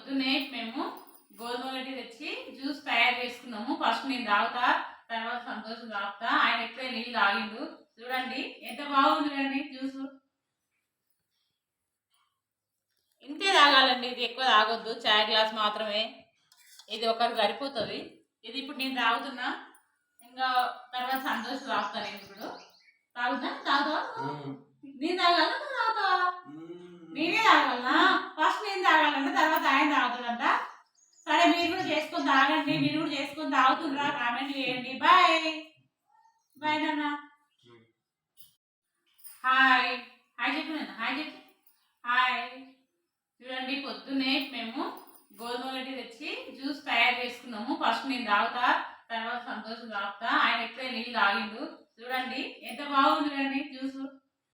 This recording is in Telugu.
పొద్దున్నే మేము గోధుమ గడ్డి తెచ్చి జ్యూస్ తయారు చేసుకున్నాము. ఫస్ట్ నేను తాగుతా, తర్వాత సంతోషం తాగుతా. ఆయన ఎప్పుడే నీళ్ళు తాగిండు. చూడండి ఎంత బాగుంది చూడండి జ్యూస్. ఇంతే తాగాలండి, ఇది ఎక్కువ తాగొద్దు, చాయ్ గ్లాస్ మాత్రమే. ఇది ఒకటి సరిపోతుంది. ఇది ఇప్పుడు నేను తాగుతున్నా, ఇంకా తర్వాత సంతోషం తాగుతా. నేను ఇప్పుడు తాగుతా. నేను తాగాల, నువ్వు తాగుతావా? నేనే తాగాలనా? ఫస్ట్ నేను తాగాలంట, తర్వాత ఆయన తాగుతాడంట. సరే, మీరు కూడా చేసుకొని తాగండి, మీరు కూడా చేసుకొని తాగుతుండ్రా, కామెంట్ చేయండి. బాయ్ బాయ్ నాన్న. హాయ్ హాయ్ చెప్పు నాన్న, హాయ్ చెప్పు. హాయ్. చూడండి పొద్దున్నే మేము గోధుమ గడ్డి తెచ్చి జ్యూస్ తయారు చేసుకున్నాము. ఫస్ట్ నేను తాగుతా, తర్వాత సంతోషం తాగుతా. ఆయన ఎప్పుడే నీళ్ళు తాగిండు. చూడండి ఎంత బాగుంది చూడండి జ్యూస్.